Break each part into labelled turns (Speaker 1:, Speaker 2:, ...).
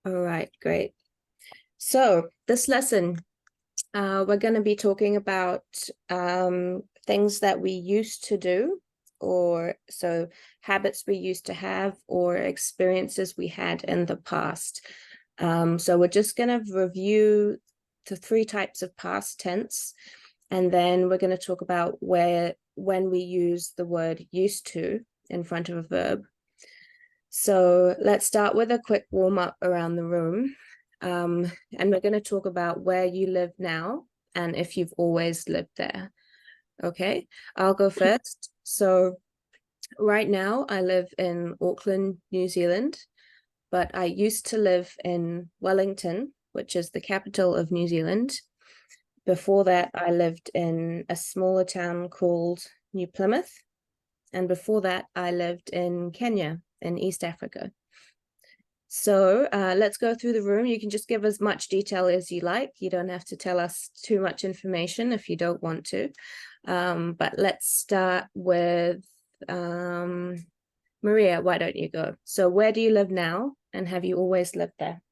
Speaker 1: All right, great. So this lesson, we're going to be talking about things that we used to do, or so habits we used to have, or experiences we had in the past. So we're just going to review the three types of past tense, and then we're going to talk about when we use the word used to in front of a verb. So let's start with a quick warm up around the room. And we're going to talk about where you live now and if you've always lived there. Okay, I'll go first. So right now I live in Auckland, New Zealand, but I used to live in Wellington, which is the capital of New Zealand. Before that, I lived in a smaller town called New Plymouth. And before that, I lived in Kenya in East Africa. So let's go through the room. You can just give as much detail as you like. You don't have to tell us too much information if you don't want to. But let's start with Maria. Why don't you go? So where do you live now? And have you always lived there?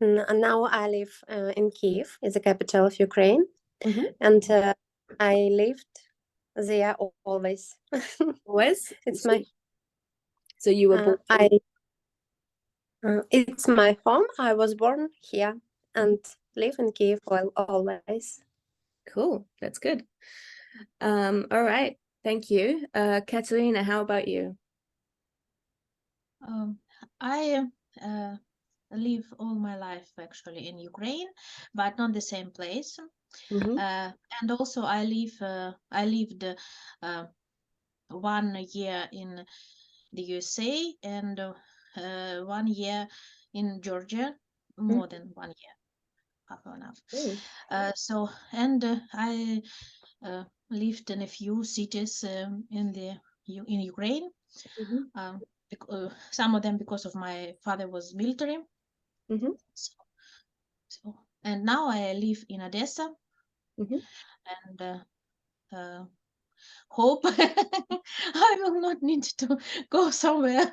Speaker 2: Now I live in Kiev, is the capital of Ukraine, and I lived there always.
Speaker 1: Always?
Speaker 2: It's my.
Speaker 1: So you were born.
Speaker 2: It's my home. I was born here and live in Kiev always.
Speaker 1: Cool. That's good. All right. Thank you. Katerina, how about you?
Speaker 3: I live all my life actually in Ukraine, but not the same place. And also I lived 1 year in the USA and 1 year in Georgia, more than 1 year, half enough. So I lived in a few cities in Ukraine. Some of them because of my father was military. So and now I live in Odessa, and hope I will not need to go somewhere.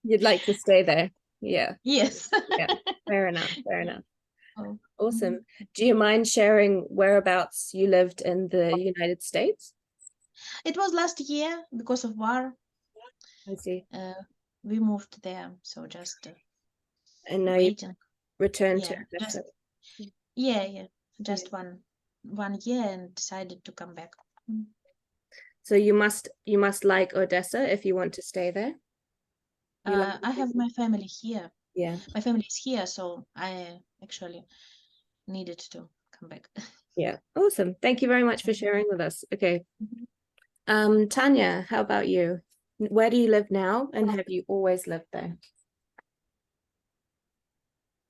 Speaker 1: You'd like to stay there? Yeah.
Speaker 3: Yes.
Speaker 1: Yeah. Fair enough. Fair enough. Awesome. Do you mind sharing whereabouts you lived in the United States?
Speaker 3: It was last year because of war.
Speaker 1: I see.
Speaker 3: We moved there, so just
Speaker 1: and now
Speaker 3: waiting.
Speaker 1: You returned to
Speaker 3: Odessa. Just 1 year and decided to come back.
Speaker 1: So you must like Odessa if you want to stay there.
Speaker 3: I have my family here.
Speaker 1: Yeah,
Speaker 3: my family is here, so I actually needed to come back.
Speaker 1: Yeah, awesome. Thank you very much for sharing with us. Okay. Tanya, how about you? Where do you live now, and have you always lived there?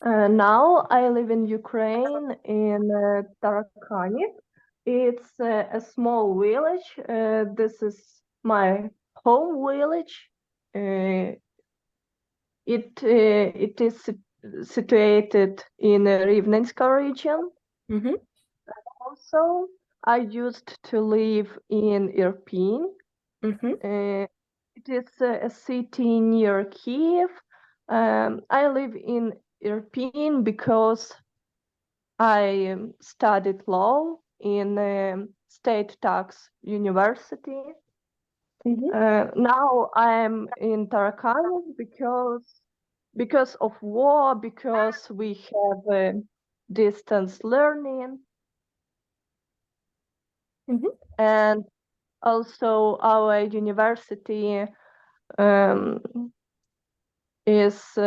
Speaker 4: Now I live in Ukraine, in Tarakani. It's a small village. This is my home village. It is situated in the Rivnenska region. Also, I used to live in Irpin. It is a city near Kiev. I live in Irpin because I studied law in State Tax University. Now I'm in Tarakani because of war, because we have distance learning. And also our university is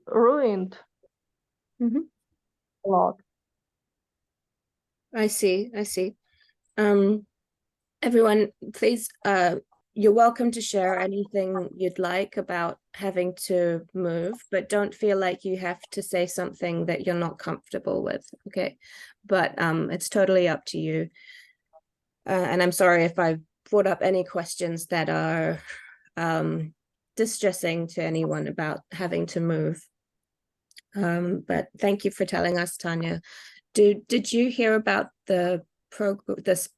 Speaker 4: ruined a lot.
Speaker 1: I see. Everyone, please, you're welcome to share anything you'd like about having to move, but don't feel like you have to say something that you're not comfortable with, okay? But it's totally up to you. And I'm sorry if I've brought up any questions that are distressing to anyone about having to move. But thank you for telling us, Tanya. Did you hear about this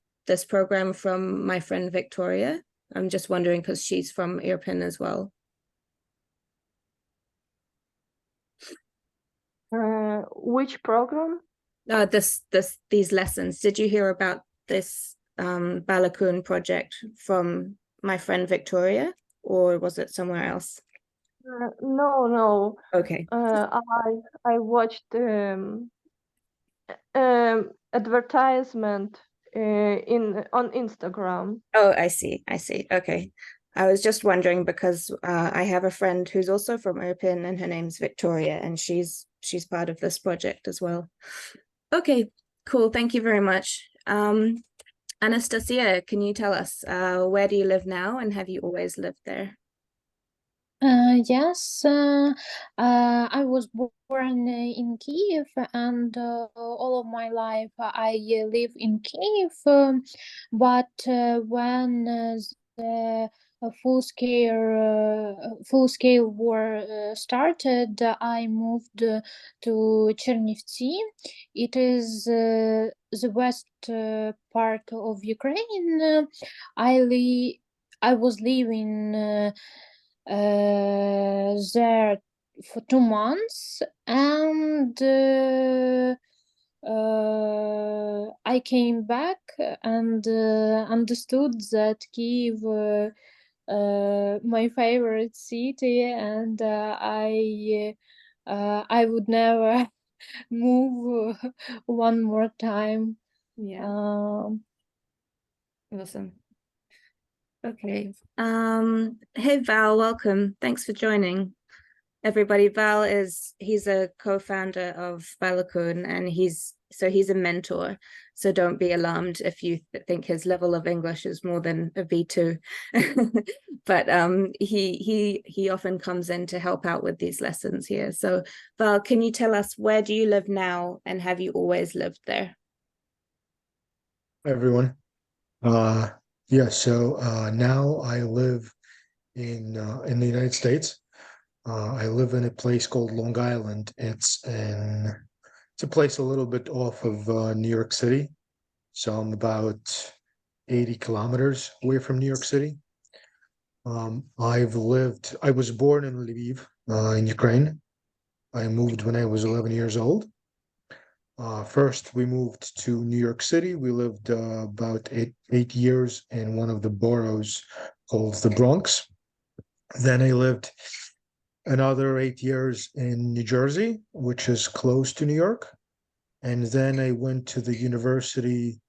Speaker 1: program from my friend Victoria? I'm just wondering because she's from Irpin as well.
Speaker 4: Which program?
Speaker 1: These lessons. Did you hear about this Balakun project from my friend Victoria, or was it somewhere else?
Speaker 4: No.
Speaker 1: Okay.
Speaker 4: I watched advertisement on Instagram.
Speaker 1: Oh, I see. Okay. I was just wondering because I have a friend who's also from Irpin, and her name's Victoria, and she's part of this project as well. Okay, cool. Thank you very much. Anastasia, can you tell us where do you live now, and have you always lived there?
Speaker 5: Yes, I was born in Kiev, and all of my life I live in Kiev. But when the full scale war started, I moved to Chernivtsi. It is the west part of Ukraine. I was living there for 2 months, and I came back and understood that Kiev my favorite city, and I would never move one more time.
Speaker 1: Yeah. Awesome. Okay. Hey Val, welcome. Thanks for joining. Everybody, he's a co-founder of Balakun, and he's a mentor. So don't be alarmed if you think his level of English is more than a B2. But he often comes in to help out with these lessons here. So Val, can you tell us, where do you live now, and have you always lived there?
Speaker 6: Hi, everyone. Yeah, so now I live in the United States. I live in a place called Long Island. It's a place a little bit off of New York City. So I'm about 80 kilometers away from New York City. I was born in Lviv, in Ukraine. I moved when I was 11 years old. First, we moved to New York City. We lived about eight years in one of the boroughs called the Bronx. Then I lived another 8 years in New Jersey, which is close to New York. And then I went to the university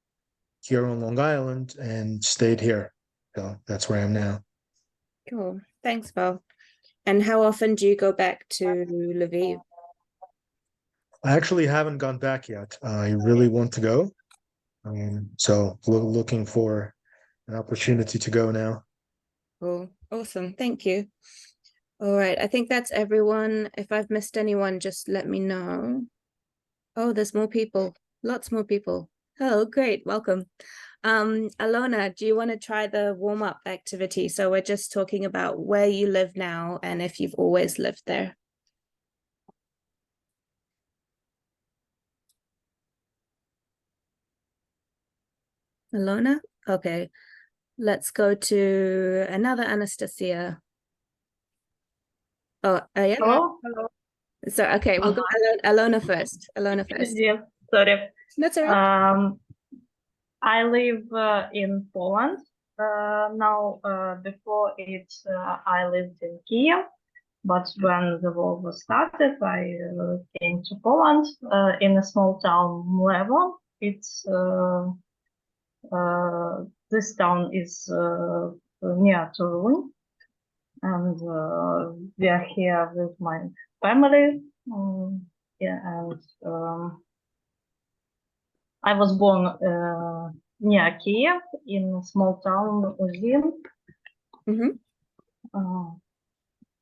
Speaker 6: here on Long Island and stayed here. So that's where I am now.
Speaker 1: Cool. Thanks, Val. And how often do you go back to Lviv?
Speaker 6: I actually haven't gone back yet. I really want to go. So looking for an opportunity to go now.
Speaker 1: Cool. Awesome. Thank you. All right. I think that's everyone. If I've missed anyone, just let me know. Oh, there's more people. Lots more people. Oh, great. Welcome. Alona, do you want to try the warm-up activity? So we're just talking about where you live now and if you've always lived there. Alona? Okay. Let's go to another Anastasia. Oh, yeah.
Speaker 7: Hello?
Speaker 1: So, okay, we'll go Alona first. Alona first.
Speaker 7: Yes, sorry.
Speaker 1: That's all right.
Speaker 7: I live in Poland now. Before it, I lived in Kiev, but when the war was started, I came to Poland in a small town, Mlewo. It's this town is near to Rune, and we are here with my family. Yeah, and I was born near Kiev in a small town, Uzin.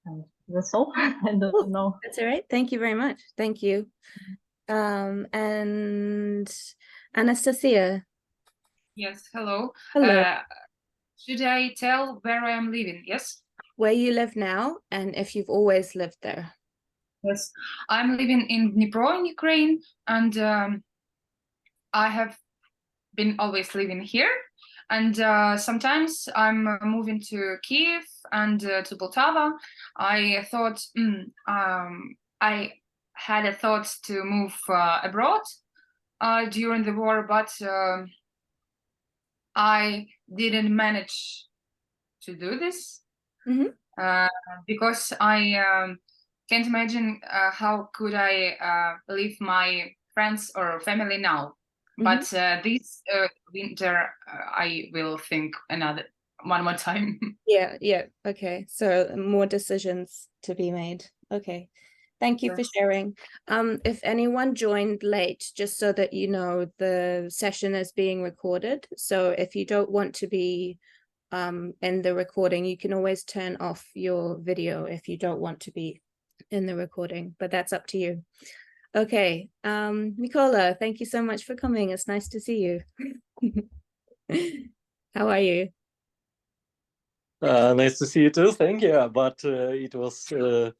Speaker 7: And that's all. I don't know.
Speaker 1: That's all right. Thank you very much. Thank you. And Anastasia.
Speaker 8: Yes, hello.
Speaker 1: Hello.
Speaker 8: Should I tell where I am living? Yes?
Speaker 1: Where you live now and if you've always lived there.
Speaker 8: Yes, I'm living in Dnipro in Ukraine, and I have been always living here. And sometimes I'm moving to Kiev and to Poltava. I thought had a thought to move abroad during the war, but I didn't manage to do this because I can't imagine how could I leave my friends or family now. But this winter, I will think one more time.
Speaker 1: Yeah. Okay. So more decisions to be made. Okay. Thank you for sharing. If anyone joined late, just so that you know, the session is being recorded. So if you don't want to be in the recording, you can always turn off your video if you don't want to be in the recording, but that's up to you. Okay. Mikola, thank you so much for coming. It's nice to see you. How are you?
Speaker 9: Nice to see you too. Thank you. But it was a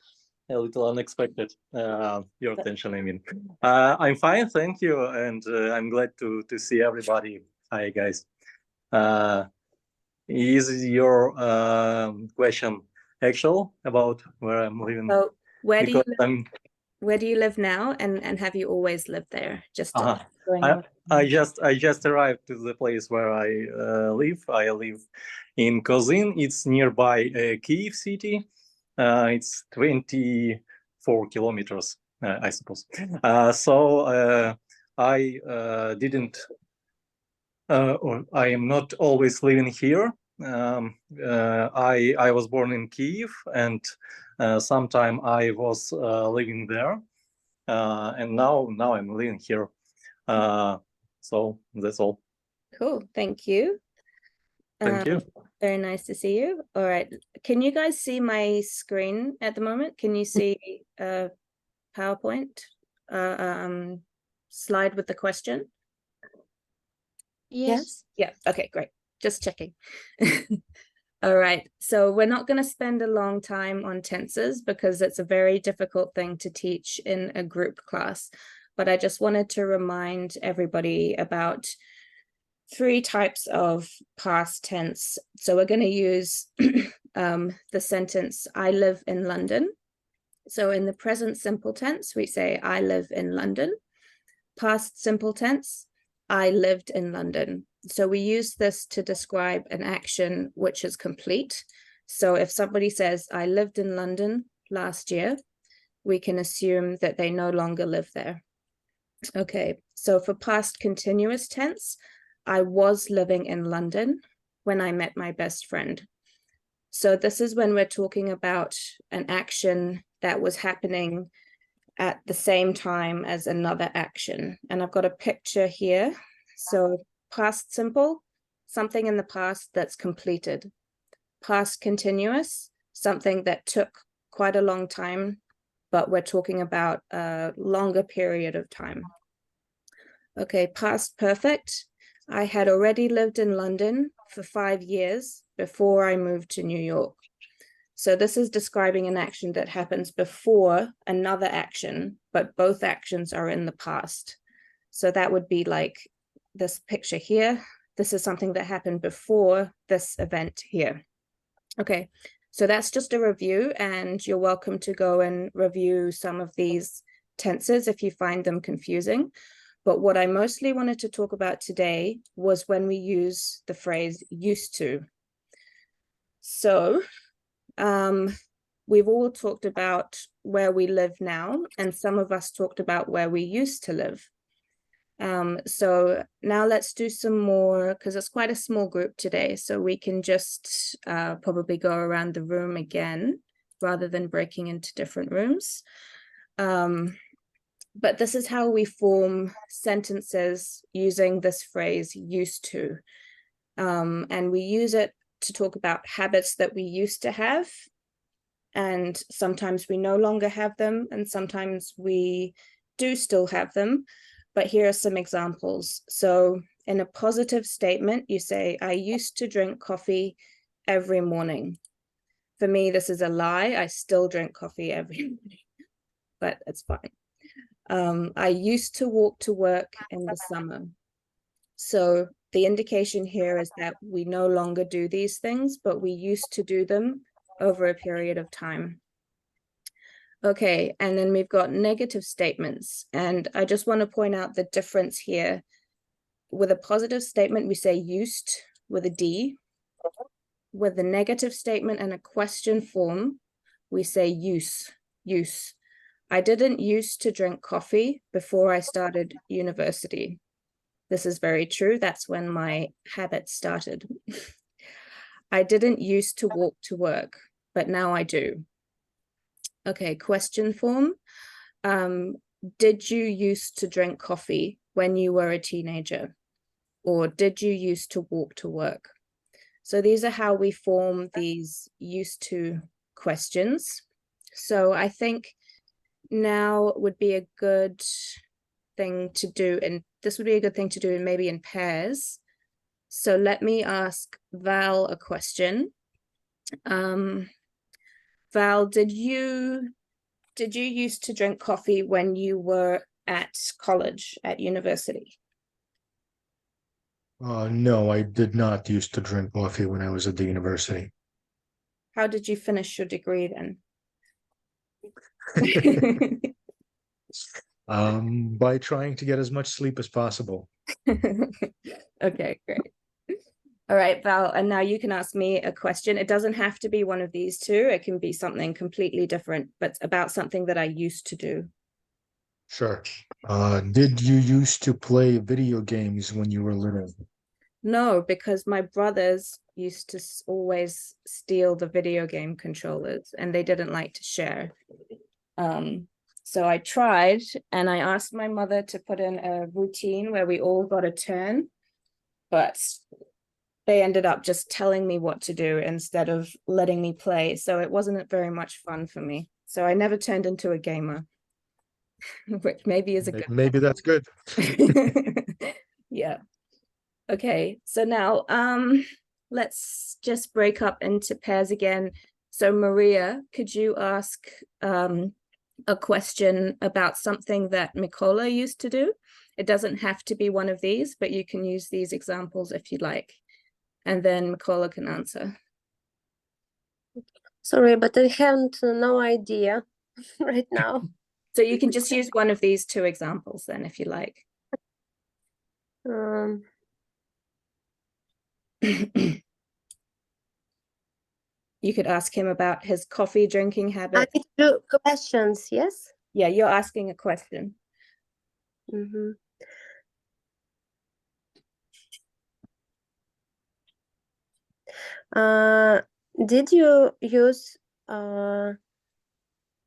Speaker 9: little unexpected. Your attention, I mean. I'm fine, thank you, and I'm glad to see everybody. Hi, guys. Is your question actual about where I'm living?
Speaker 1: So where do you
Speaker 9: Because
Speaker 1: live? Where do you live now, and have you always lived there? Just going on.
Speaker 9: I just arrived to the place where I live. I live in Kozin. It's nearby Kyiv city. It's 24 kilometers, I suppose. So I didn't, or I am not always living here. I was born in Kyiv, and sometime I was living there, and now I'm living here. So that's all.
Speaker 1: Cool. Thank you.
Speaker 9: Thank you.
Speaker 1: Very nice to see you. All right. Can you guys see my screen at the moment? Can you see PowerPoint slide with the question?
Speaker 3: Yes.
Speaker 1: Yeah. Okay, great. Just checking. All right. So we're not going to spend a long time on tenses because it's a very difficult thing to teach in a group class. But I just wanted to remind everybody about 3 types of past tense. So we're going to use the sentence, I live in London. So in the present simple tense, we say, I live in London. Past simple tense, I lived in London. So we use this to describe an action which is complete. So if somebody says, I lived in London last year, we can assume that they no longer live there. Okay, so for past continuous tense, I was living in London when I met my best friend. So this is when we're talking about an action that was happening at the same time as another action. And I've got a picture here. So past simple, something in the past that's completed. Past continuous, something that took quite a long time, but we're talking about a longer period of time. Okay, past perfect. I had already lived in London for 5 years before I moved to New York. So this is describing an action that happens before another action, but both actions are in the past. So that would be like this picture here. This is something that happened before this event here. Okay, so that's just a review, and you're welcome to go and review some of these tenses if you find them confusing. But what I mostly wanted to talk about today was when we use the phrase used to. So we've all talked about where we live now, and some of us talked about where we used to live. So now let's do some more, because it's quite a small group today, so we can just probably go around the room again rather than breaking into different rooms. But this is how we form sentences using this phrase used to. And we use it to talk about habits that we used to have. And sometimes we no longer have them, and sometimes we do still have them. But here are some examples. So in a positive statement, you say, I used to drink coffee every morning. For me, this is a lie. I still drink coffee every morning, but it's fine. I used to walk to work in the summer. So the indication here is that we no longer do these things, but we used to do them over a period of time. Okay, and then we've got negative statements. And I just want to point out the difference here. With a positive statement, we say used with a D. With a negative statement and a question form, we say use. I didn't used to drink coffee before I started university. This is very true. That's when my habit started. I didn't used to walk to work, but now I do. Okay, question form. Did you used to drink coffee when you were a teenager? Or did you used to walk to work? So these are how we form these used to questions. So I think now would be a good thing to do, and this would be a good thing to do maybe in pairs. So let me ask Val a question. Val, did you used to drink coffee when you were at college, at university?
Speaker 6: No, I did not used to drink coffee when I was at the university.
Speaker 1: How did you finish your degree then?
Speaker 6: By trying to get as much sleep as possible.
Speaker 1: Okay, great. All right, Val, and now you can ask me a question. It doesn't have to be one of these two. It can be something completely different, but about something that I used to do.
Speaker 6: Sure. Did you used to play video games when you were little?
Speaker 1: No, because my brothers used to always steal the video game controllers and they didn't like to share. So I tried and I asked my mother to put in a routine where we all got a turn, but they ended up just telling me what to do instead of letting me play. So it wasn't very much fun for me. So I never turned into a gamer, which maybe is a good
Speaker 6: Maybe that's good.
Speaker 1: Yeah. Okay, so now let's just break up into pairs again. So Maria, could you ask a question about something that Mikola used to do? It doesn't have to be one of these, but you can use these examples if you like. And then Mikola can answer.
Speaker 2: Sorry, but I haven't no idea right now.
Speaker 1: So you can just use one of these two examples then if you like. You could ask him about his coffee drinking habit.
Speaker 2: I need to do questions, yes?
Speaker 1: Yeah, you're asking a question.
Speaker 2: Mm-hmm. Did you use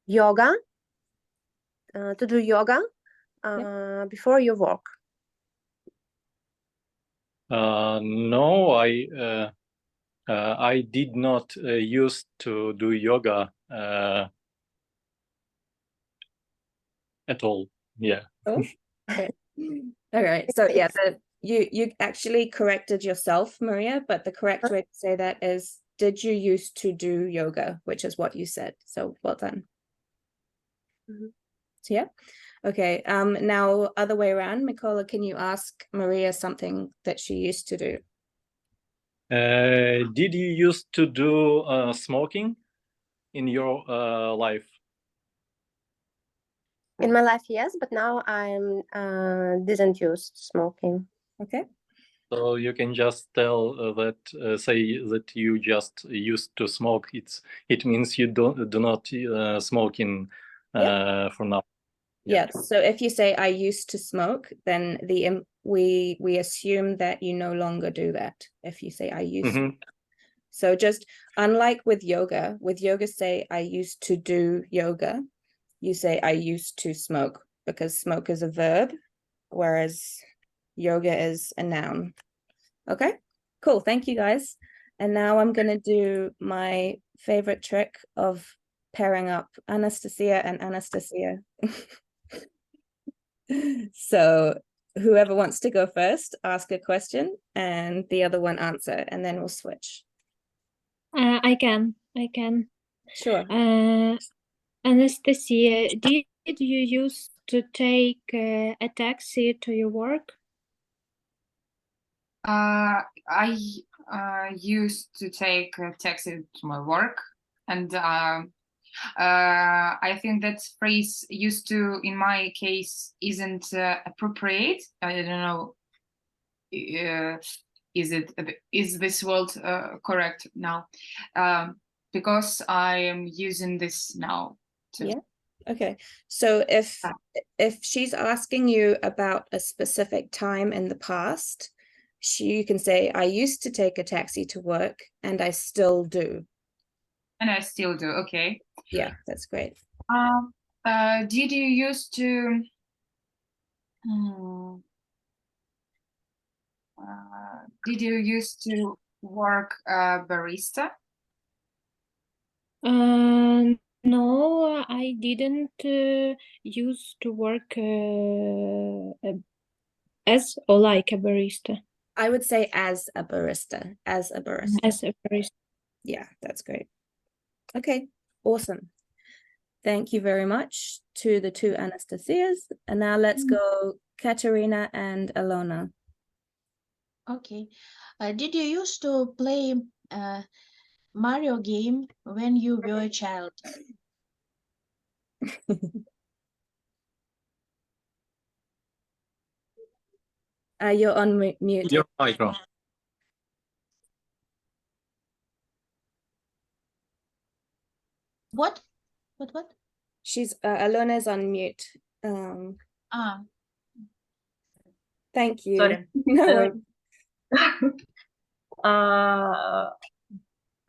Speaker 2: yoga to do yoga before you work?
Speaker 9: No, I did not used to do yoga at all. Yeah.
Speaker 1: Oh, okay. All right. So yeah, you actually corrected yourself, Maria, but the correct way to say that is, did you used to do yoga, which is what you said. So well done.
Speaker 2: Mm-hmm.
Speaker 1: So yeah. Okay. Now other way around, Mikola, can you ask Maria something that she used to do?
Speaker 9: Did you used to do smoking in your life?
Speaker 2: In my life, yes, but now I'm didn't use smoking.
Speaker 1: Okay.
Speaker 9: So you can just tell say that you just used to smoke. It means you do not smoke in for now.
Speaker 1: Yeah. So if you say I used to smoke, then we assume that you no longer do that. If you say I used to. So just unlike with yoga say I used to do yoga, you say I used to smoke because smoke is a verb, whereas yoga is a noun. Okay, cool. Thank you guys. And now I'm going to do my favorite trick of pairing up Anastasia and Anastasia. So whoever wants to go first, ask a question and the other one answer, and then we'll switch.
Speaker 5: I can.
Speaker 1: Sure.
Speaker 5: Anastasia, did you used to take a taxi to your work?
Speaker 8: I used to take a taxi to my work, and I think that phrase used to, in my case, isn't appropriate. I don't know. Is this word correct now? Because I am using this now too.
Speaker 1: Yeah. Okay. So if she's asking you about a specific time in the past, you can say, I used to take a taxi to work and I still do.
Speaker 8: And I still do. Okay.
Speaker 1: Yeah, that's great.
Speaker 8: Did you used to did you used to work barista?
Speaker 5: No, I didn't used to work as or like a barista.
Speaker 1: I would say as a barista, as a barista.
Speaker 5: As a barista.
Speaker 1: Yeah, that's great. Okay, awesome. Thank you very much to the two Anastasias. And now let's go Katerina and Alona.
Speaker 3: Okay. Did you used to play Mario game when you were a child?
Speaker 1: You're on mute.
Speaker 9: Your micro.
Speaker 3: What? What?
Speaker 1: She's Alona's on mute. Thank you.
Speaker 7: Sorry.
Speaker 1: No.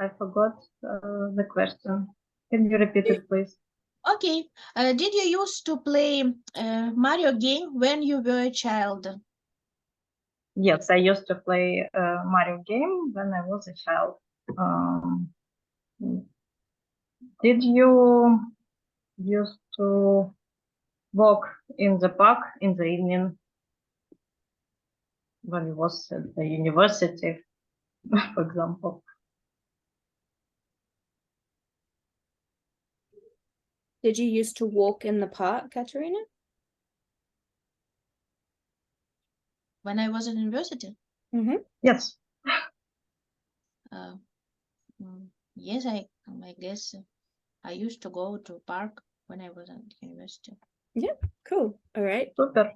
Speaker 7: I forgot the question. Can you repeat it, please?
Speaker 3: Okay. Did you used to play Mario game when you were a child?
Speaker 7: Yes, I used to play Mario game when I was a child. Did you used to walk in the park in the evening when you was at the university, for example?
Speaker 1: Did you used to walk in the park, Katerina?
Speaker 3: When I was in university?
Speaker 7: Yes.
Speaker 3: Yes, I guess I used to go to park when I was at university.
Speaker 1: Yeah, cool. All right.
Speaker 7: Super.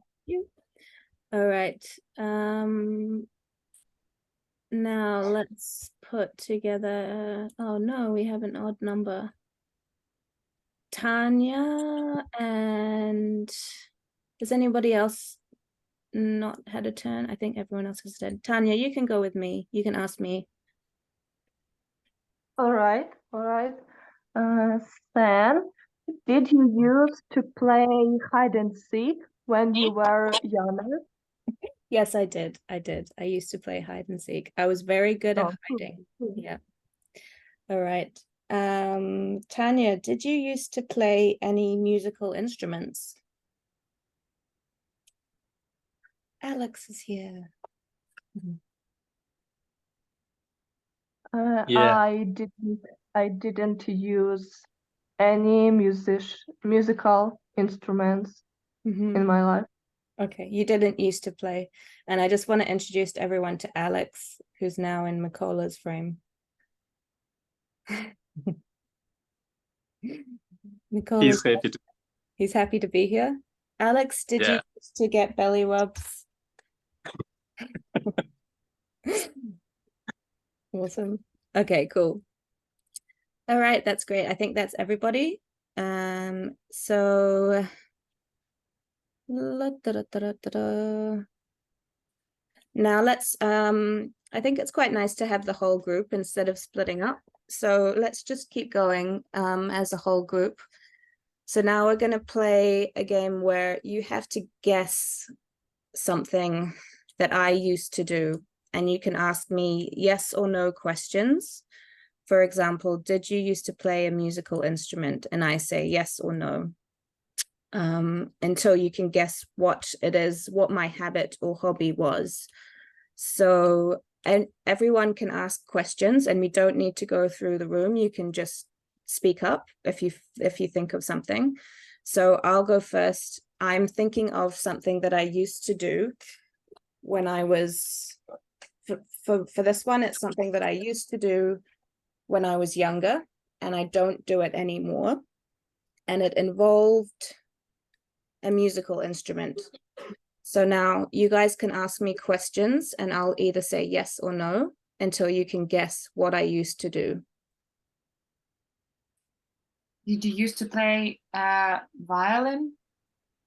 Speaker 1: All right. Now let's put together. Oh no, we have an odd number. Tanya and has anybody else not had a turn? I think everyone else has done. Tanya, you can go with me. You can ask me.
Speaker 4: All right. Sam, did you used to play hide and seek when you were younger?
Speaker 1: Yes, I did. I used to play hide and seek. I was very good at hiding.
Speaker 4: Cool.
Speaker 1: Yeah. All right. Tanya, did you used to play any musical instruments? Alex is here.
Speaker 9: Yeah.
Speaker 4: I didn't use any musical instruments in my life.
Speaker 1: Okay, you didn't used to play. And I just want to introduce everyone to Alex, who's now in Mikola's frame. He's happy to be here. Alex, did you used to get belly rubs? Awesome. Okay, cool. All right, that's great. I think that's everybody. So now let's I think it's quite nice to have the whole group instead of splitting up. So let's just keep going as a whole group. So now we're going to play a game where you have to guess something that I used to do, and you can ask me yes or no questions. For example, did you used to play a musical instrument? And I say yes or no. Until you can guess what it is, what my habit or hobby was. So, and everyone can ask questions, and we don't need to go through the room. You can just speak up if you think of something. So I'll go first. I'm thinking of something that I used to do when I was for this one. It's something that I used to do when I was younger, and I don't do it anymore. And it involved a musical instrument. So now you guys can ask me questions and I'll either say yes or no until you can guess what I used to do.
Speaker 8: Did you used to play violin?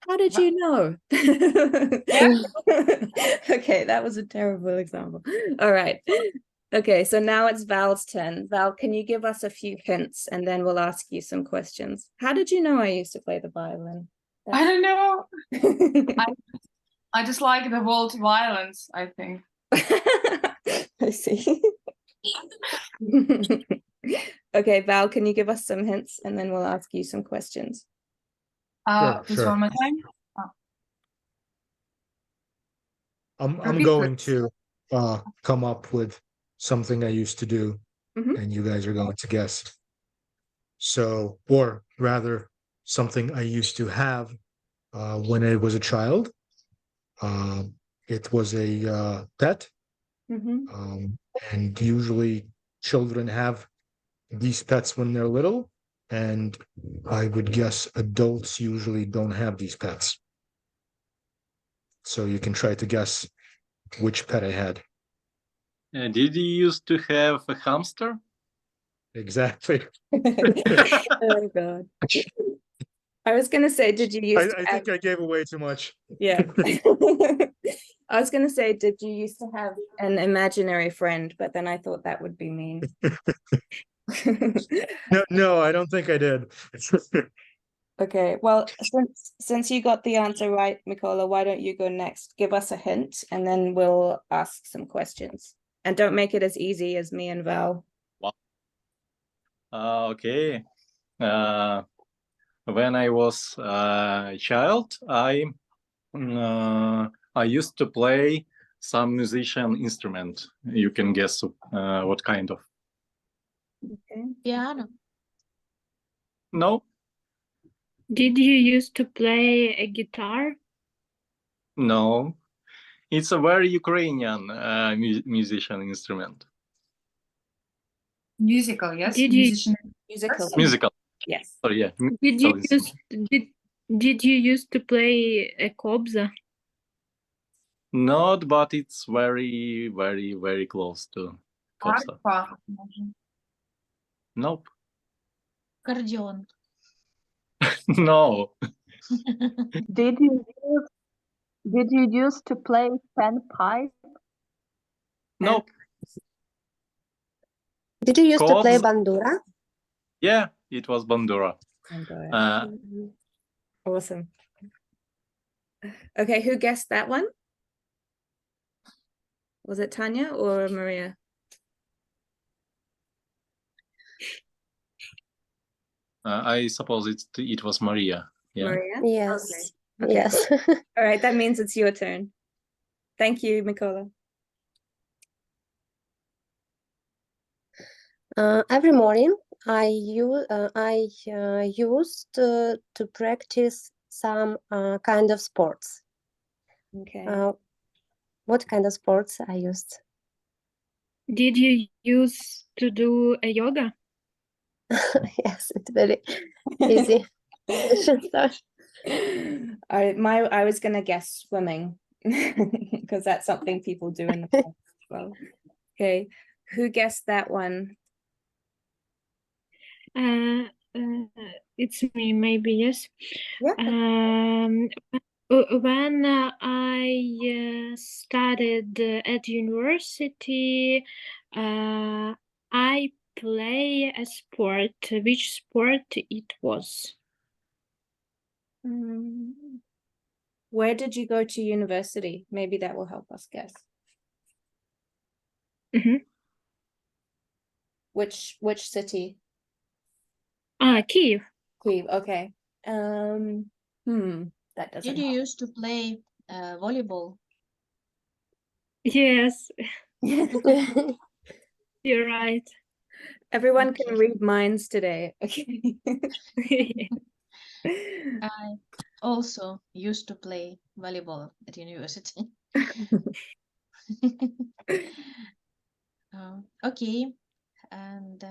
Speaker 1: How did you know? Okay, that was a terrible example. All right. Okay, so now it's Val's turn. Val, can you give us a few hints and then we'll ask you some questions? How did you know I used to play the violin?
Speaker 8: I don't know. I just like the world violence, I think.
Speaker 1: I see. Okay, Val, can you give us some hints and then we'll ask you some questions?
Speaker 8: Please
Speaker 6: Sure.
Speaker 8: one more time.
Speaker 6: I'm
Speaker 8: Repeat,
Speaker 6: going
Speaker 8: please.
Speaker 6: to come up with something I used to do,
Speaker 1: Mhm.
Speaker 6: and you guys are going to guess. So, or rather, something I used to have when I was a child. It was a pet,
Speaker 1: Mhm.
Speaker 6: and usually children have these pets when they're little, and I would guess adults usually don't have these pets. So you can try to guess which pet I had.
Speaker 9: Did you used to have a hamster?
Speaker 6: Exactly.
Speaker 1: Oh God. I was gonna say, did you use to
Speaker 6: I
Speaker 1: have...
Speaker 6: think I gave away too much.
Speaker 1: Yeah. I was gonna say, did you used to have an imaginary friend, but then I thought that would be mean.
Speaker 6: No, I don't think I did.
Speaker 1: Okay, well, since you got the answer right, Mikola, why don't you go next? Give us a hint and then we'll ask some questions. And don't make it as easy as me and Val.
Speaker 9: Okay. When I was a child, I used to play some musician instrument. You can guess what kind of.
Speaker 1: Okay.
Speaker 3: Piano.
Speaker 9: No,
Speaker 5: Did you used to play a guitar?
Speaker 9: no. It's a very Ukrainian musician instrument.
Speaker 8: Musical, yes.
Speaker 5: Did you-
Speaker 8: Musician.
Speaker 1: Musical.
Speaker 9: Musical.
Speaker 1: Yes.
Speaker 9: Sorry, yeah.
Speaker 5: Did you
Speaker 9: musical
Speaker 5: use
Speaker 9: instrument.
Speaker 5: did you used to play a kobza?
Speaker 9: Not, but it's very, very, very close to Kopsa.
Speaker 8: Harpa.
Speaker 9: Nope.
Speaker 3: Accordion.
Speaker 9: No.
Speaker 4: Did you used to play panpipe?
Speaker 9: Nope.
Speaker 2: Did you used to play
Speaker 9: Chords.
Speaker 2: bandura?
Speaker 9: Yeah, it was Bandura.
Speaker 1: Awesome. Okay, who guessed that one? Was it Tanya or Maria?
Speaker 9: I suppose it was Maria. Yeah.
Speaker 1: Maria?
Speaker 2: Yes.
Speaker 1: Okay.
Speaker 2: Yes.
Speaker 1: All right, that means it's your turn. Thank you, Mikola.
Speaker 2: Every morning I used to practice some kind of sports.
Speaker 1: Okay.
Speaker 2: What kind of sports I used?
Speaker 5: Did you used to do a yoga?
Speaker 2: Yes, it's very easy.
Speaker 1: I was gonna guess swimming because that's something people do in the pond as well. Okay, who guessed that one?
Speaker 5: It's me, maybe, yes.
Speaker 1: Yeah.
Speaker 5: When I studied at university, I play a sport. Which sport it was?
Speaker 1: Where did you go to university? Maybe that will help us guess. Which city?
Speaker 5: Kiev.
Speaker 1: Kyiv. Okay. That doesn't
Speaker 3: Did you
Speaker 1: help.
Speaker 3: used to play volleyball?
Speaker 5: Yes, you're right.
Speaker 1: Everyone can read minds today. Okay.
Speaker 3: I also used to play volleyball at university. Okay, and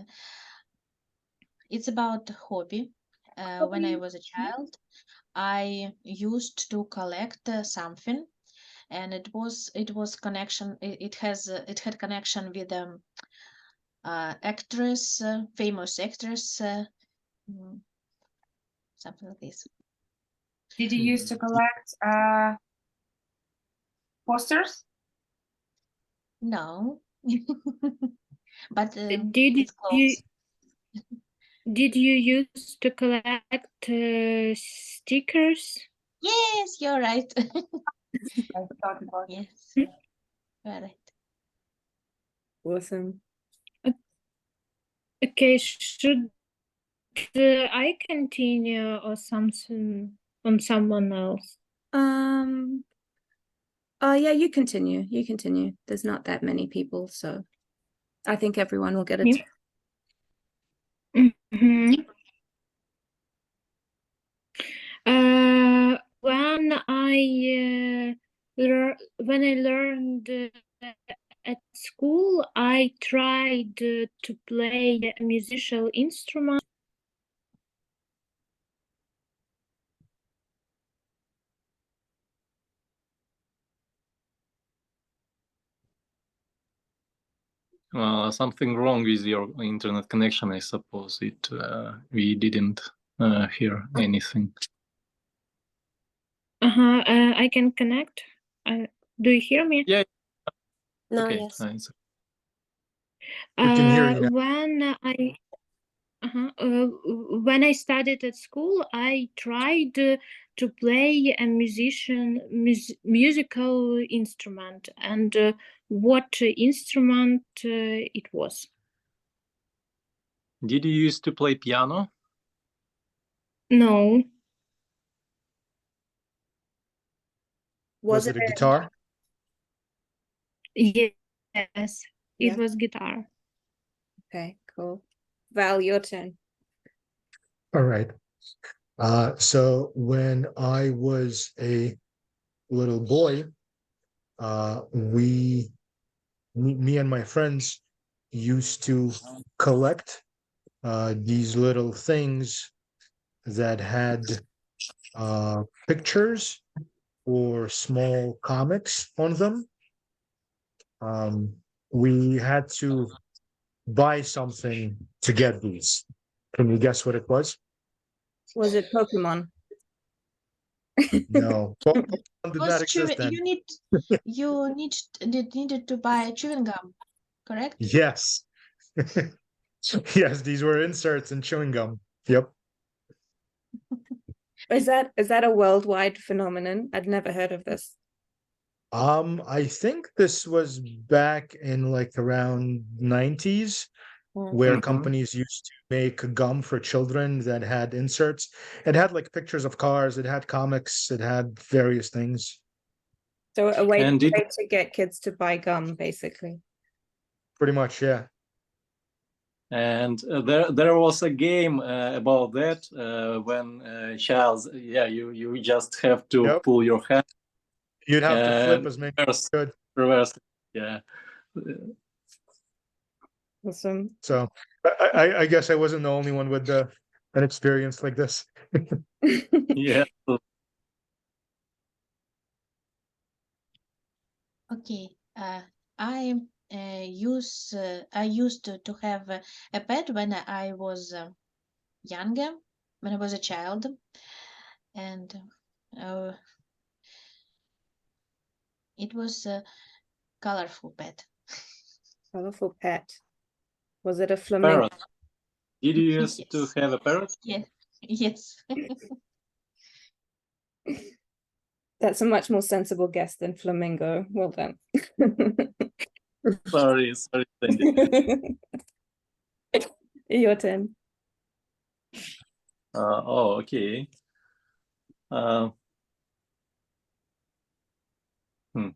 Speaker 3: it's about hobby. When I was a child, I used to collect something, and it was connection. It had connection with actress, famous actress, something like this.
Speaker 8: Did you used to collect posters?
Speaker 3: No, but
Speaker 5: Did
Speaker 3: it's close.
Speaker 5: did you used to collect stickers?
Speaker 3: Yes, you're right.
Speaker 8: I thought about it.
Speaker 3: Yes, you're right.
Speaker 1: Awesome.
Speaker 5: Okay, should I continue or something on someone else?
Speaker 1: Oh yeah, you continue. You continue. There's not that many people, so I think everyone will get a
Speaker 5: Yeah. Mhm. When when I learned at school, I tried to play a musical instrument.
Speaker 9: Something wrong with your internet connection, I suppose. We didn't hear anything.
Speaker 5: I can connect. Do you hear me?
Speaker 9: Yeah.
Speaker 2: No,
Speaker 9: Okay.
Speaker 2: yes.
Speaker 9: Nice.
Speaker 6: We can hear you now.
Speaker 5: When I studied at school, I tried to play a musical instrument, and what instrument it was?
Speaker 9: Did you used to play piano?
Speaker 5: No,
Speaker 6: Was it a guitar?
Speaker 5: yes, it
Speaker 1: Yeah.
Speaker 5: was guitar.
Speaker 1: Okay, cool. Val, your turn.
Speaker 6: All right. So when I was a little boy, me and my friends used to collect these little things that had pictures or small comics on them. We had to buy something to get these. Can you guess what it was?
Speaker 1: Was it Pokemon?
Speaker 6: No. Pokemon did
Speaker 3: Was
Speaker 6: not exist then.
Speaker 3: you needed to buy chewing gum, correct?
Speaker 6: Yes. Yes, these were inserts in chewing gum. Yep.
Speaker 1: Is that a worldwide phenomenon? I'd never heard of this.
Speaker 6: I think this was back in like around 90s, where
Speaker 9: Mhm.
Speaker 6: companies used to make gum for children that had inserts. It had like pictures of cars, it had comics, it had various things.
Speaker 1: So a way
Speaker 9: And
Speaker 1: to get kids to buy gum, basically.
Speaker 6: Pretty much, yeah.
Speaker 9: And there was a game about that when child, you just have to
Speaker 6: Yep.
Speaker 9: pull your hand.
Speaker 6: You'd have to flip
Speaker 9: and
Speaker 6: as many
Speaker 9: reverse,
Speaker 6: as you could.
Speaker 9: reverse. Yeah.
Speaker 1: Awesome.
Speaker 6: So I guess I wasn't the only one with an experience like this.
Speaker 9: Yeah.
Speaker 3: Okay. I used to have a pet when I was younger, when I was a child, and it was a colorful pet.
Speaker 1: Colorful pet. Was it a flamingo?
Speaker 9: Parrot. Did you used to
Speaker 3: Yes.
Speaker 9: have a parrot?
Speaker 3: Yes. Yes.
Speaker 1: That's a much more sensible guess than flamingo. Well done.
Speaker 9: Sorry, Sandy.
Speaker 1: Your turn.
Speaker 9: Okay. Uh, hmm.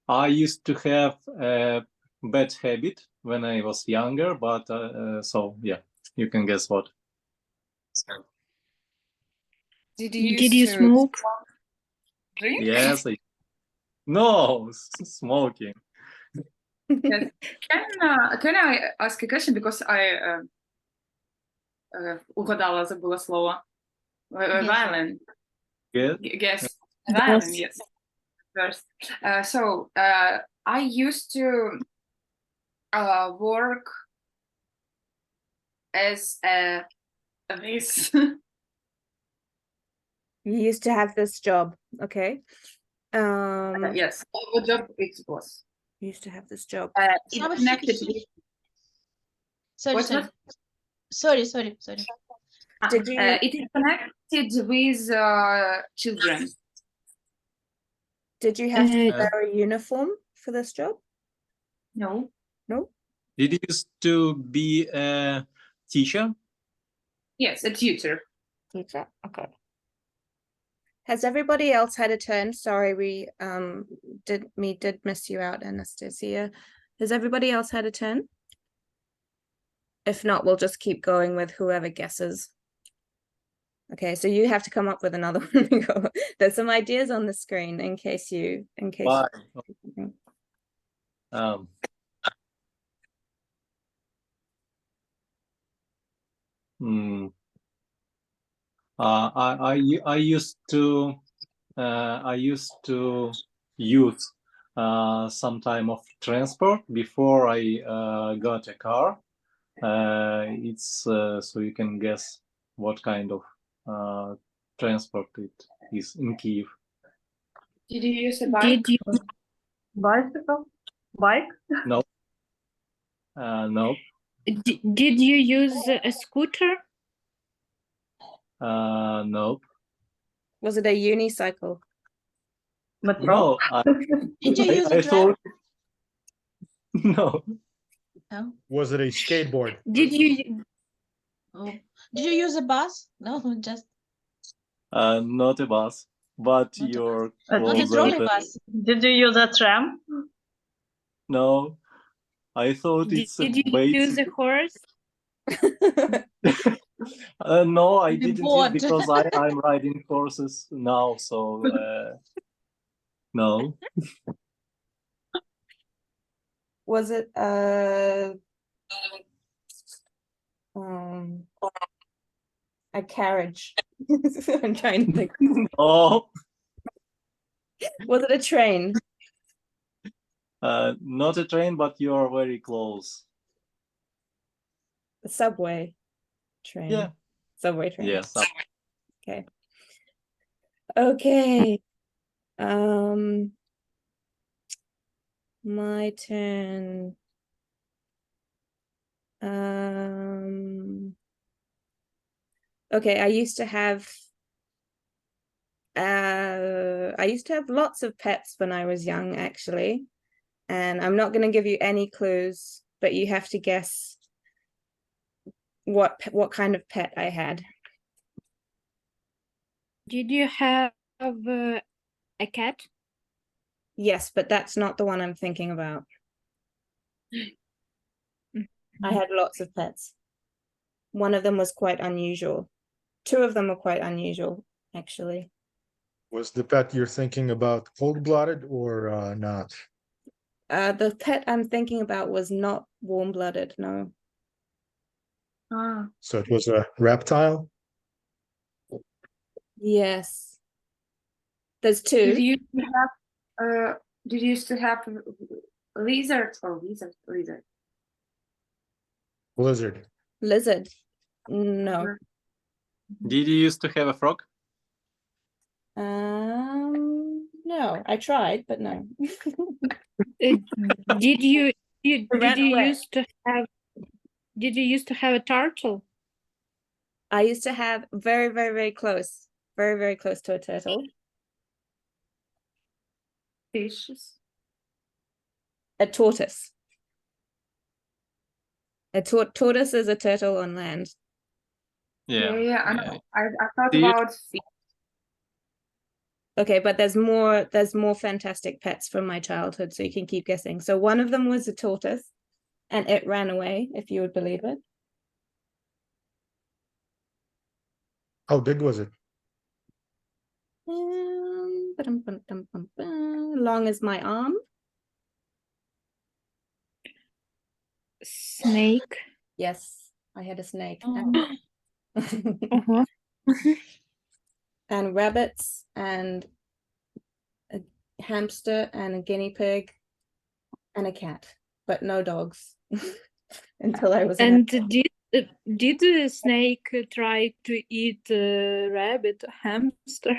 Speaker 9: I used to have a bad habit when I was younger, but so yeah, you can guess what.
Speaker 8: Did you
Speaker 5: Did
Speaker 8: used
Speaker 5: you
Speaker 8: to
Speaker 5: smoke?
Speaker 8: drink?
Speaker 9: Yes, no, smoking.
Speaker 8: Yes. Can I ask a question because I угадала, забыла слово. Violin.
Speaker 9: Good.
Speaker 8: Guess. Violin, yes. First. So I used to work as this.
Speaker 1: You used to have this job, okay?
Speaker 8: Yes, what job it was.
Speaker 1: You used to have this job.
Speaker 8: It's
Speaker 3: Some
Speaker 8: connected
Speaker 3: she-
Speaker 8: with.
Speaker 3: Sorry,
Speaker 8: What
Speaker 3: sorry.
Speaker 8: was-
Speaker 3: Sorry.
Speaker 1: Did you-
Speaker 8: It is connected with children.
Speaker 1: Did you have to
Speaker 5: Uh,
Speaker 1: wear a uniform for this job?
Speaker 8: No.
Speaker 1: No?
Speaker 9: Did you used to be a teacher?
Speaker 8: Yes, a tutor.
Speaker 1: Teacher. Okay. Has everybody else had a turn? Sorry, we did miss you out, Anastasia. Has everybody else had a turn? If not, we'll just keep going with whoever guesses. Okay, so you have to come up with another one. There's some ideas on the screen in case you.
Speaker 9: Why? Hmm. I used to use some time of transport before I got a car. It's so you can guess what kind of transport it is in Kiev.
Speaker 8: Did you use a bike?
Speaker 5: Did you
Speaker 7: Bicycle? Bike?
Speaker 9: No. No.
Speaker 5: did you use a scooter?
Speaker 9: No.
Speaker 1: Was it a unicycle?
Speaker 7: Metro?
Speaker 9: No.
Speaker 3: Did you use a
Speaker 9: I
Speaker 3: tram?
Speaker 9: thought. No.
Speaker 3: No.
Speaker 6: Was it a skateboard?
Speaker 5: Did you
Speaker 3: Oh. Did you use a bus? No, just
Speaker 9: Not a bus, but
Speaker 3: Not a
Speaker 9: you're
Speaker 3: not a
Speaker 9: closer
Speaker 3: trolley
Speaker 9: than-
Speaker 3: bus.
Speaker 7: Did you use a tram?
Speaker 9: No, I thought it's a
Speaker 5: did you
Speaker 9: bait.
Speaker 5: use a horse?
Speaker 9: No, I
Speaker 3: The
Speaker 9: didn't
Speaker 3: boat.
Speaker 9: use because I'm riding horses now, so no.
Speaker 1: Was it a carriage? I'm trying to think.
Speaker 9: Oh,
Speaker 1: Was it a train?
Speaker 9: not a train, but you are very close.
Speaker 1: A subway train?
Speaker 9: Yeah.
Speaker 1: Subway train.
Speaker 9: Yes.
Speaker 1: Okay. Okay. My turn. Okay, I used to have lots of pets when I was young, actually. And I'm not going to give you any clues, but you have to guess what kind of pet I had.
Speaker 5: Did you have a cat?
Speaker 1: Yes, but that's not the one I'm thinking about. I had lots of pets. One of them was quite unusual. Two of them were quite unusual, actually.
Speaker 6: Was the pet you're thinking about cold-blooded or not?
Speaker 1: The pet I'm thinking about was not warm-blooded, no.
Speaker 8: Ah.
Speaker 6: So it was a reptile?
Speaker 1: Yes. There's two.
Speaker 8: Did you have did you used to have lizard or lizard?
Speaker 6: Lizard.
Speaker 1: Lizard. No.
Speaker 9: Did you used to have a frog?
Speaker 1: No. I tried, but no.
Speaker 5: Did you
Speaker 1: ran away.
Speaker 5: used to have a turtle?
Speaker 1: I used to have very, very, very close to a turtle.
Speaker 8: Fishes.
Speaker 1: A tortoise. A tortoise is a turtle on land.
Speaker 8: Yeah. I know. I thought
Speaker 9: Do you-
Speaker 8: about fish.
Speaker 1: Okay, but there's more fantastic pets from my childhood, so you can keep guessing. So one of them was a tortoise, and it ran away, if you would believe it.
Speaker 6: How big was it?
Speaker 1: Long as my arm.
Speaker 5: Snake.
Speaker 1: Yes, I had a snake.
Speaker 5: Uh-huh.
Speaker 1: And rabbits and a hamster and a guinea pig and a cat, but no dogs until I was an
Speaker 5: And did the snake try to eat rabbit, hamster?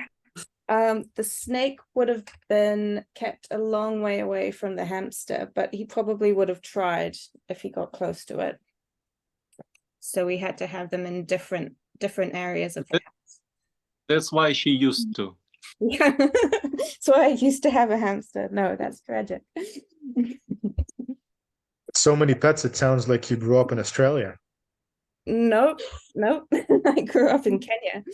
Speaker 1: The snake would have been kept a long way away from the hamster, but he probably would have tried if he got close to it. So we had to have them in different areas of the house.
Speaker 9: That's why she used to.
Speaker 1: Yeah. So I used to have a hamster. No, that's tragic.
Speaker 6: So many pets, it sounds like you grew up in Australia.
Speaker 1: Nope. I grew up in Kenya.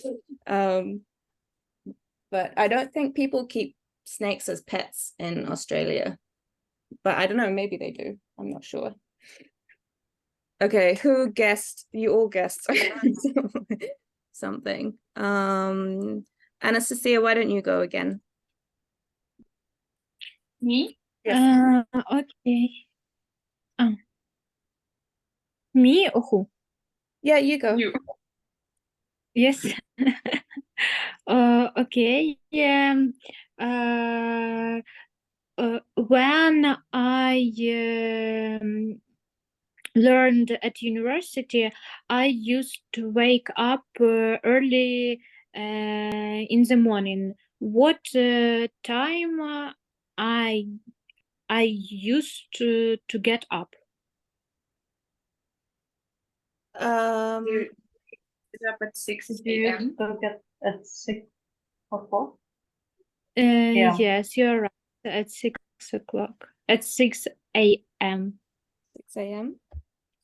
Speaker 1: But I don't think people keep snakes as pets in Australia. But I don't know, maybe they do. I'm not sure. Okay, who guessed? You all guessed something. Anastasia, why don't you go again?
Speaker 8: Me?
Speaker 1: Yes.
Speaker 5: Okay. Me or who?
Speaker 1: Yeah, you go.
Speaker 8: You.
Speaker 5: Yes. Okay. When I learned at university, I used to wake up early in the morning. What time I used to get up?
Speaker 8: It's up at 6
Speaker 7: Did you
Speaker 8: a.m.
Speaker 7: used to get at 6 o'clock? Yeah.
Speaker 5: Yes, you're right. At 6 o'clock. At 6 a.m.
Speaker 1: 6 a.m.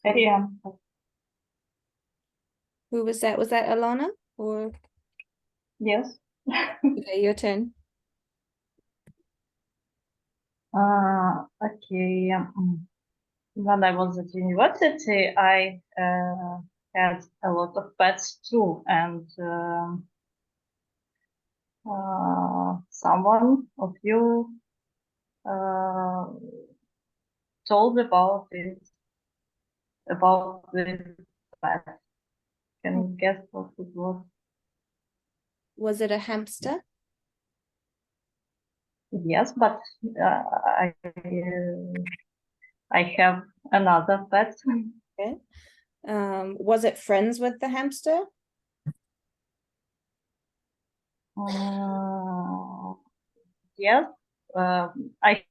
Speaker 7: Yeah.
Speaker 1: Who was that? Was that Alana? Or
Speaker 7: Yes.
Speaker 1: okay, your turn.
Speaker 7: Okay. When I was at university, I had a lot of pets too, and someone of you told about this pet. Can you guess what it was?
Speaker 1: Was it a hamster?
Speaker 7: Yes, but I have another pet.
Speaker 1: Okay. Was it friends with the hamster?
Speaker 7: Yes, I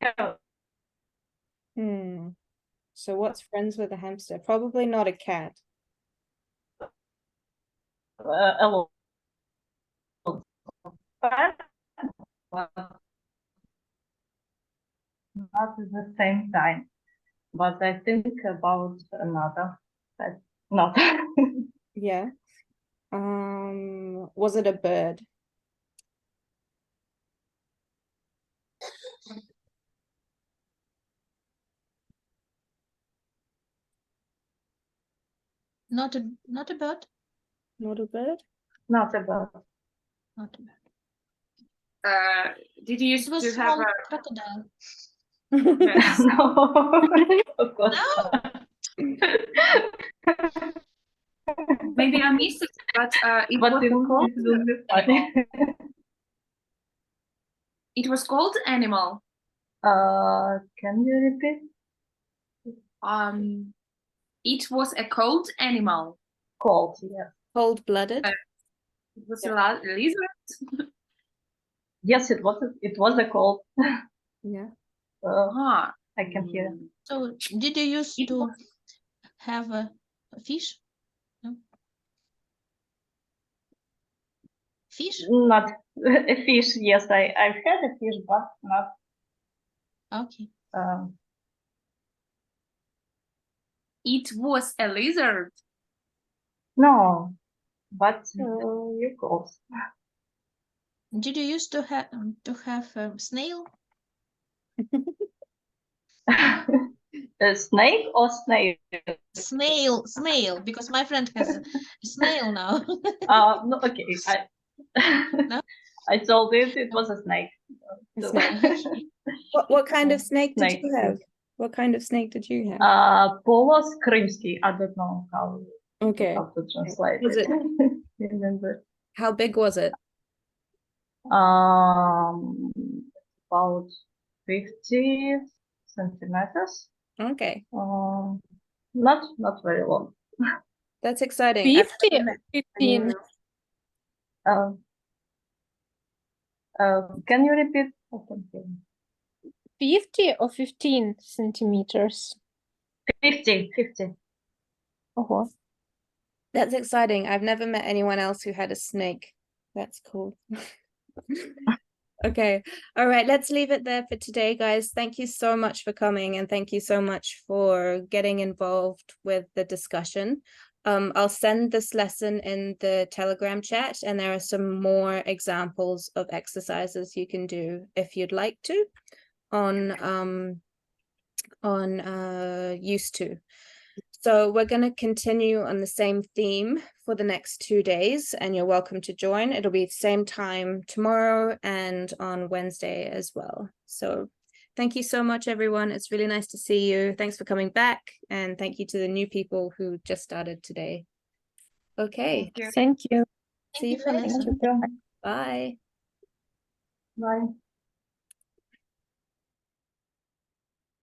Speaker 7: have
Speaker 1: So what's friends with a hamster? Probably not a cat.
Speaker 7: a lot of pets, but not at the same time. But I think about another pet. Not.
Speaker 1: Yeah. Was it a bird?
Speaker 3: Not a bird.
Speaker 1: Not a bird?
Speaker 7: Not a bird.
Speaker 3: Not a bird.
Speaker 8: Did you used
Speaker 3: It was
Speaker 8: to have
Speaker 3: small
Speaker 8: a
Speaker 3: crocodile.
Speaker 8: yes.
Speaker 7: No, of course
Speaker 3: No.
Speaker 7: not.
Speaker 8: Maybe I missed it, but it
Speaker 7: But
Speaker 8: was
Speaker 7: it
Speaker 8: called
Speaker 7: will be funny.
Speaker 8: it was called animal.
Speaker 7: Can you repeat?
Speaker 8: It was a cold animal.
Speaker 7: Cold, yes.
Speaker 1: Cold-blooded?
Speaker 8: It was
Speaker 1: Yeah.
Speaker 8: a lizard.
Speaker 7: Yes, it was a cold.
Speaker 1: Yeah.
Speaker 7: I can hear.
Speaker 3: So did you used
Speaker 8: It
Speaker 3: to
Speaker 8: was-
Speaker 3: have a fish? No? Fish?
Speaker 7: Not a fish. Yes, I've had a fish, but not.
Speaker 3: Okay.
Speaker 8: It was a lizard.
Speaker 7: No, but you're close.
Speaker 3: Did you used to have a snail?
Speaker 7: A snake or snail?
Speaker 3: Snail, because my friend has a snail now.
Speaker 7: No, okay.
Speaker 3: No?
Speaker 7: I told it was a snake.
Speaker 1: A
Speaker 7: So-
Speaker 1: snake. What kind of snake did
Speaker 7: Snake,
Speaker 1: you have? What kind of snake did you have?
Speaker 7: Polos Krymsky. I don't know how
Speaker 1: Okay.
Speaker 7: to translate
Speaker 1: Was it-
Speaker 7: Remember.
Speaker 1: How big was it?
Speaker 7: About 50 centimeters.
Speaker 1: Okay,
Speaker 7: Not very long.
Speaker 1: that's exciting. I've
Speaker 5: 50
Speaker 1: never met
Speaker 5: 15.
Speaker 1: anyone else.
Speaker 7: Can you repeat? I can hear.
Speaker 5: 50 or 15 centimeters?
Speaker 7: 50.
Speaker 5: Oh,
Speaker 1: That's exciting. I've never met anyone else who had a snake. That's cool. Okay. All right. Let's leave it there for today, guys. Thank you so much for coming, and thank you so much for getting involved with the discussion. I'll send this lesson in the Telegram chat, and there are some more examples of exercises you can do if you'd like to on used to. So we're going to continue on the same theme for the next 2 days, and you're welcome to join. It'll be the same time tomorrow and on Wednesday as well. So thank you so much, everyone. It's really nice to see you. Thanks for coming back, and thank you to the new people who just started today. Okay.
Speaker 5: thank you.
Speaker 1: See you for next
Speaker 7: Thank you.
Speaker 1: Bye.
Speaker 7: Bye.